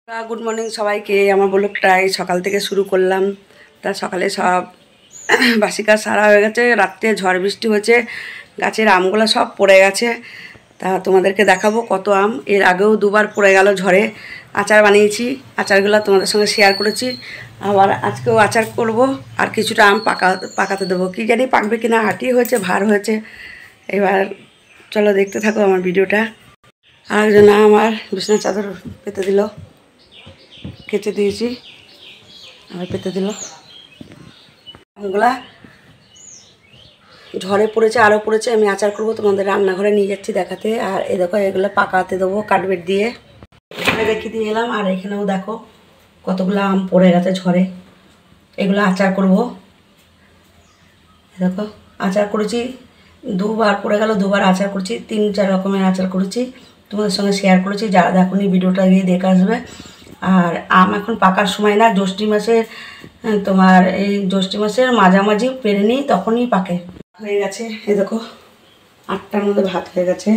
Good morning सबाइके ब्लगटाई सकाल থেকে शुरू করলাম। তা সকালে সব বাসি কাজ সারা হয়ে গেছে। রাতে ঝড় বৃষ্টি হয়েছে, গাছের আমগুলো সব পড়ে গেছে। তা তোমাদেরকে দেখাবো কত আম। এর আগেও দুবার পড়ে গেল ঝড়ে। আচার বানিয়েছি, আচারগুলো তোমাদের সঙ্গে শেয়ার করেছি। আবার আজকেও আচার করব, আর কিছুটা আম পাকাতে দেবো। কি জানি পাকবে কিনা, হাঁটি হয়েছে, ভার হয়েছে। এবার চলো দেখতে থাকো আমার ভিডিওটা। আরেকজন আমার বিছানার চাদর পেতে দিল, কেচে দিয়েছি, আবার পেতে দিল। আমগুলা ঝড়ে পড়েছে, আরও পড়েছে। আমি আচার করবো, তোমাদের রান্নাঘরে নিয়ে যাচ্ছি দেখাতে। আর এই দেখো, এগুলো পাকাতে দেবো কাঠবেট দিয়ে। এখানে রেখে দিয়ে এলাম। আর এখানেও দেখো কতগুলো আম পড়ে গেছে ঝড়ে। এগুলো আচার করব। দেখো আচার করেছি, দুবার পড়ে গেল, দুবার আচার করেছি, 3-4 রকমের আচার করেছি, তোমাদের সঙ্গে শেয়ার করেছি। যারা দেখোনি ভিডিওটা গিয়ে দেখে আসবে। আর আম এখন পাকার সময় না, জ্যৈষ্ঠ মাসের তোমার এই জ্যৈষ্ঠ মাসের মাঝামাঝি পেরে নিই, তখনই পাকে। হয়ে গেছে, এই দেখো 8টার মধ্যে ভাত হয়ে গেছে।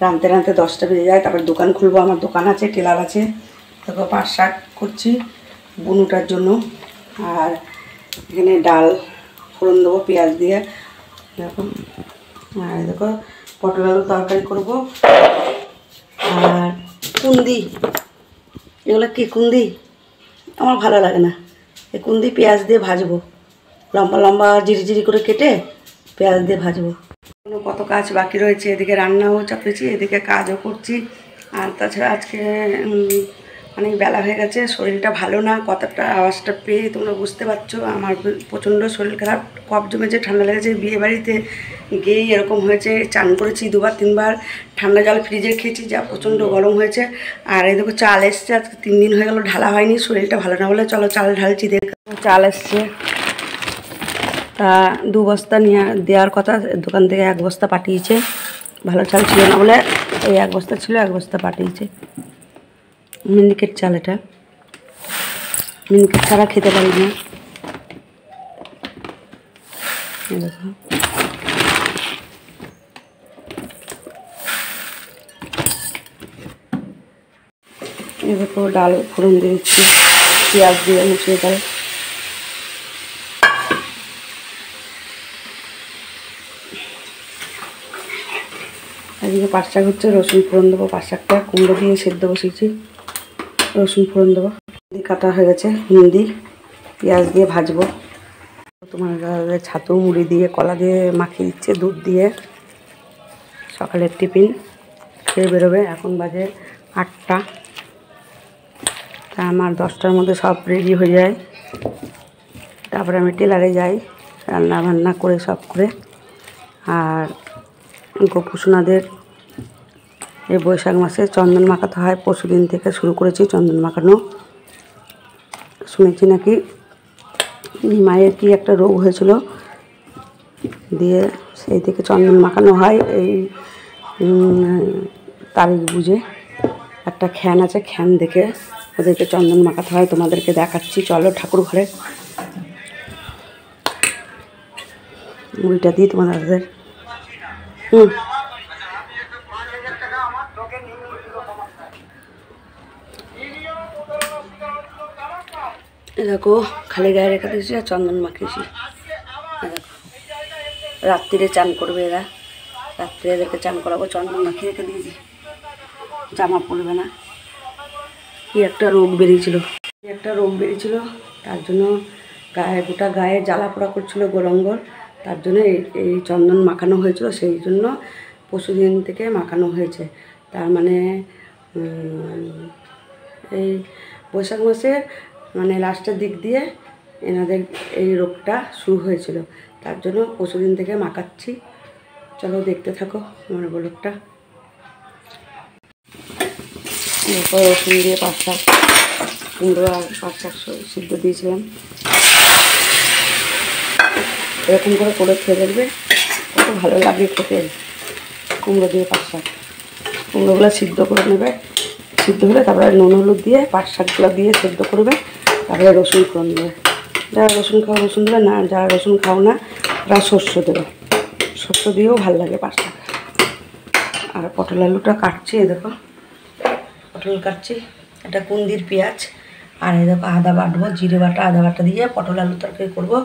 রাঁধতে রাঁধতে 10টা বেজে যায়। তারপর দোকান খুলবো, আমার দোকান আছে, টেলার আছে। দেখো পাট শাক করছি বুনুটার জন্য। আর এখানে ডাল ফোড়ন দেবো পেঁয়াজ দিয়ে, দেখো। আর দেখো পটল আলু তরকারি করবো। আর কুন্দি, এগুলো কি কুন্দি, আমার ভালো লাগে না। এই কুন্দি পেঁয়াজ দিয়ে ভাজবো, লম্বা লম্বা জিরি করে কেটে পেঁয়াজ দিয়ে ভাজবো। কত কাজ বাকি রয়েছে, এদিকে রান্নাও চাপিয়েছি, এদিকে কাজও করছি। আর তাছাড়া আজকে অনেক বেলা হয়ে গেছে, শরীরটা ভালো না। কতটা আওয়াজটা পেয়ে তোমরা বুঝতে পারছো। আমার প্রচণ্ড শরীর খারাপ, কফ জমেছে, ঠান্ডা লেগেছে। বিয়ে বাড়িতে গিয়েই এরকম হয়েছে। চান করেছি 2-3 বার, ঠান্ডা জল ফ্রিজে খেয়েছি, যা প্রচণ্ড গরম হয়েছে। আর এই দেখো চাল এসছে, আজকে 3 দিন হয়ে গেল ঢালা হয়নি, শরীরটা ভালো না বলে। চলো চাল ঢালছি। দেখো চাল এসছে, তা 2 বস্তা নিয়ে দেওয়ার কথা, দোকান থেকে 1 বস্তা পাঠিয়েছে। ভালো চাল ছিল না বলে এই 1 বস্তা ছিল, 1 বস্তা পাঠিয়েছে। মিনিকেট চাল, এটা মিনিকেট ছাড়া খেতে পারি না। দেখো এই দেখো ডাল ফোড়ন দিয়ে দিচ্ছি, পেঁয়াজ দিয়ে মুসুর ডাল। এদিকে পাট শাক হচ্ছে, রসুন ফোড়ন দেবো। পাট শাকটা কুমড়ো দিয়ে সেদ্ধ বসিয়েছি, রসুন ফোড়ন দেবো। কাটা হয়ে গেছে হিন্দি, পেঁয়াজ দিয়ে ভাজবো। তোমার ছাতু মুড়ি দিয়ে কলা দিয়ে মাখিয়ে দিচ্ছে, দুধ দিয়ে। সকালের টিফিন খেয়ে বেরোবে। এখন বাজে 8টা। তা আমার 10টার মধ্যে সব রেডি হয়ে যায়। তারপরে আমি টেলারে যাই, রান্না বান্না করে সব করে। আর গোপুসোনাদের এই বৈশাখ মাসে চন্দন মাখাতে হয়। পরশুদিন থেকে শুরু করেছি চন্দন মাখানো। শুনেছি নাকি মায়ের কি একটা রোগ হয়েছিল, দিয়ে সেই থেকে চন্দন মাখানো হয়। এই তারিখ বুঝে একটা খ্যান আছে, খ্যান দেখে ওদেরকে চন্দন মাখাতে হয়। তোমাদেরকে দেখাচ্ছি, চলো ঠাকুর ঘরে। মুড়িটা দিই তোমাদের। দেখো খালি গায়ে রেখে দিয়েছি আর চন্দন মাখিয়েছি। দেখো রাত্রিরে চান করবে এরা, রাত্রে এদেরকে চান করাবো। চন্দন মাখিয়ে রেখে দিয়েছি, জামা পরবে না। কি একটা রোগ বেরিয়েছিল, তার জন্য গোটা গায়ে জ্বালা পোড়া করছিল, গোলঙ্গর। তার জন্য এই চন্দন মাখানো হয়েছিল, সেই জন্য পরশুদিন থেকে মাখানো হয়েছে। তার মানে এই বৈশাখ মাসের মানে লাস্টের দিক দিয়ে এনাদের এই রোগটা শুরু হয়েছিল। তার জন্য পরশুদিন থেকে মাখাচ্ছি। চলো দেখতে থাকো আমার ব্লগটা। এরপর রসুন দিয়ে পাট শাক, কুমড়ো আর পাট শাক সিদ্ধ দিয়েছিলাম। এরকম করে খেয়ে দেখবে, কত ভালো লাগে খেতে। কুমড়ো দিয়ে পাট শাক, কুমড়োগুলো সিদ্ধ করে নেবে। সিদ্ধ হলে তারপরে নুন হলুদ দিয়ে পাট শাকগুলো দিয়ে সিদ্ধ করবে। তারপরে রসুন ফোড়ন দেবে। যারা রসুন খাও রসুন দেবে, না যারা রসুন খাও না তারা শস্য দেবে। শস্য দিয়েও ভালো লাগে পাট শাক। আর পটল আলুটা কাটছি, দেখো পটল কাটছি। এটা কুন্দির পেঁয়াজ, আর এই দেখো আদা বাটবো, জিরে বাটা আদা বাটা দিয়ে পটল আলু তরকারি করবো।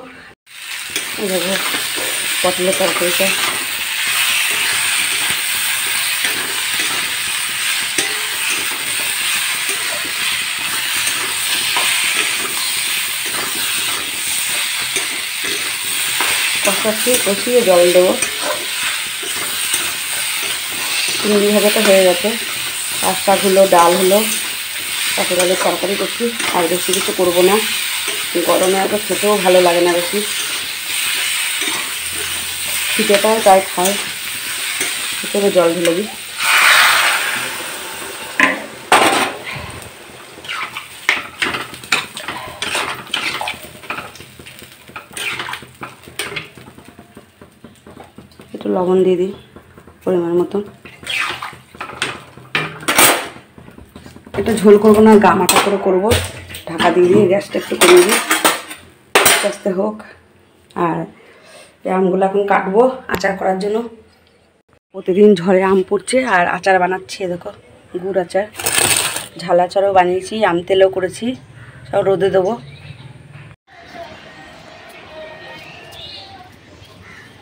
দেখো পটলের তরকারিটা কষিয়ে জল দেবো। চিংড়ি ভাজাটা হয়ে গেছে, আর শাক হলো, ডাল হলো, পটল আলুর তরকারি করছি। আর বেশি কিছু করবো না, গরমে এত খেতেও ভালো লাগে না বেশি, শীতেটাও তাই খায়। খেতে জল ঢেলে দিই। একটু লবণ দিয়ে দিই পরিমাণ মতন। এটা ঝোল করবো না, গামাটা করে করবো। ঢাকা দিয়ে দিয়ে গ্যাসটা একটু কমিয়ে দিই, আস্তে আস্তে হোক। আর এই আমগুলো এখন কাটবো আচার করার জন্য। প্রতিদিন ঝড়ে আম পড়ছে আর আচার বানাচ্ছি। দেখো গুড় আচার, ঝাল আচারও বানিয়েছি, আম তেলেও করেছি, সব রোদে দেবো।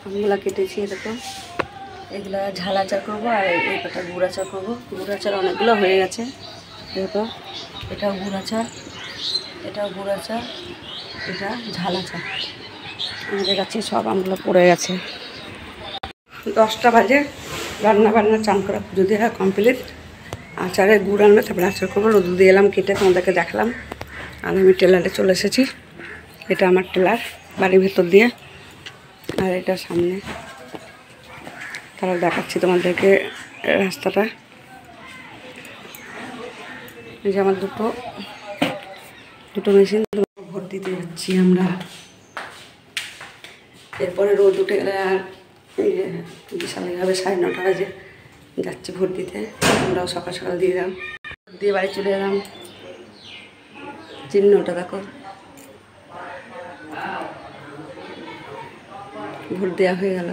আমগুলো কেটেছি, দেখো এগুলা ঝাল আচার করবো, আর এই কটা গুড় আচার করবো। গুড় আচার অনেকগুলো হয়ে গেছে। দেখো এটাও গুড় আচার, এটাও গুড় আচার, এটা ঝাল আচার। আমাদের কাছে সব আমগুলো পড়ে গেছে। 10টা বাজে, রান্না বান্না চান করা পুজো দেওয়া কমপ্লিট। আচারে গুড় আনবে, তারপরে আচার করবো। রোদ দিয়ে এলাম কেটে, তোমাদেরকে দেখালাম। আর আমি টেলারে চলে এসেছি। এটা আমার টেলার, বাড়ির ভেতর দিয়ে, আর এটা সামনে। তাহলে দেখাচ্ছি তোমাদেরকে রাস্তাটা। এই যে আমার দুটো মেশিন ভোট দিতে যাচ্ছি আমরা। এরপরে রোদ উঠে গেলে আর বিশাল হবে, 9:30 বাজে যাচ্ছি ভোট দিতে। আমরাও সকাল সকাল দিয়ে এলাম, দিয়ে বাড়ি চলে এলাম। চিহ্নটা দেখো, ভোট দেওয়া হয়ে গেল।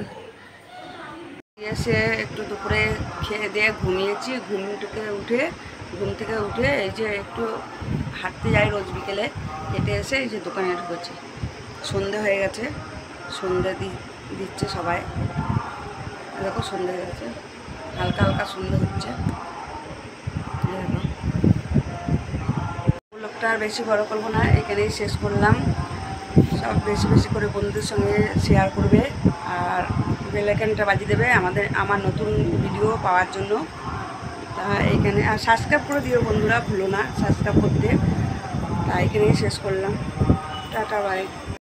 এসে একটু দুপুরে খেয়ে দিয়ে ঘুমিয়েছি। ঘুম থেকে উঠে এই যে একটু হাঁটতে যাই রোজ বিকেলে, হেঁটে এসে এই যে দোকানে ঢুকেছি। সন্ধে হয়ে গেছে, সন্ধে দিচ্ছে সবাই। দেখো সন্ধে হয়ে গেছে, হালকা হালকা সন্ধে হচ্ছে। দেখো ব্লগটা আর বেশি বড় করবো না, এখানেই শেষ করলাম। সব বেশি বেশি করে বন্ধুদের সঙ্গে শেয়ার করবে, আর বেল আইকনটা বাজিয়ে দেবে আমার নতুন ভিডিও পাওয়ার জন্য। তা এইখানে আর সাবস্ক্রাইব করে দিও বন্ধুরা, ভুলো না সাবস্ক্রাইব করতে। তা এখানেই শেষ করলাম। Tata bye.